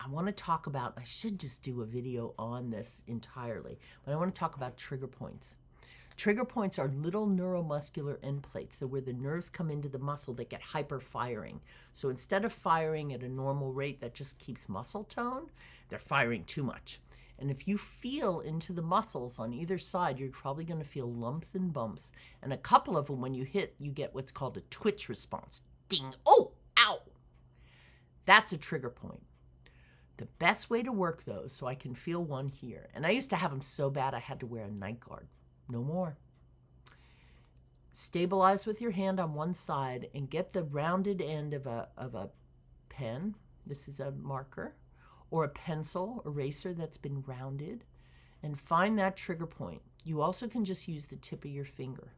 want to talk about, I should just do a video on this entirely, but I want to talk about trigger points. Trigger points are little neuromuscular end plates. They're where the nerves come into the muscle that get hyper firing. So instead of firing at a normal rate that just keeps muscle tone, they're firing too much. And if you feel into the muscles on either side, you're probably going to feel lumps and bumps. And a couple of them, when you hit, you get what's called a twitch response. Ding, oh, ow. That's a trigger point. The best way to work those, so I can feel one here, and I used to have them so bad I had to wear a night guard. No more. Stabilize with your hand on one side and get the rounded end of a pen. This is a marker, or a pencil eraser that's been rounded, and find that trigger point. You also can just use the tip of your finger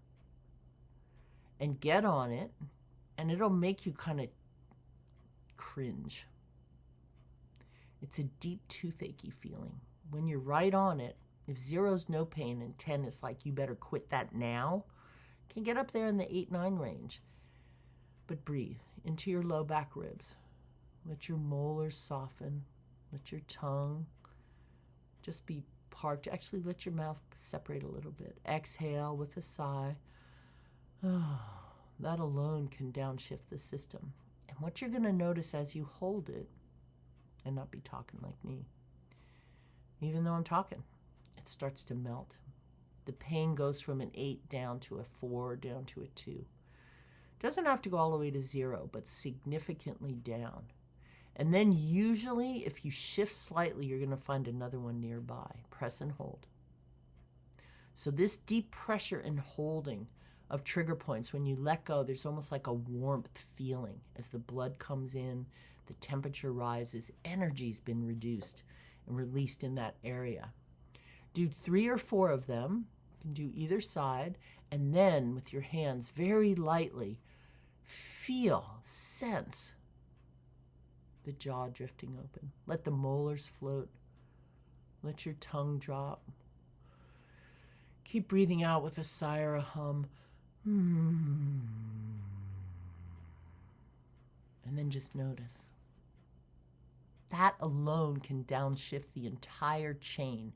and get on it, and it'll make you kind of cringe. It's a deep toothache feeling. When you're right on it, if 0's no pain and 10 is like, you better quit that now, can get up there in the 8-9 range. But breathe into your low back ribs. Let your molars soften. Let your tongue just be parked. Actually, let your mouth separate a little bit. Exhale with a sigh. Oh, that alone can downshift the system. And what you're going to notice as you hold it, and not be talking like me, even though I'm talking, it starts to melt. The pain goes from an 8 down to a 4, down to a 2. Doesn't have to go all the way to 0, but significantly down. And then usually, if you shift slightly, you're going to find another one nearby. Press and hold. So this deep pressure and holding of trigger points, when you let go, there's almost like a warmth feeling. As the blood comes in, the temperature rises, energy's been reduced and released in that area. Do 3 or 4 of them. You can do either side. And then with your hands very lightly, feel, sense the jaw drifting open. Let the molars float. Let your tongue drop. Keep breathing out with a sigh or a hum. And then just notice. That alone can downshift the entire chain.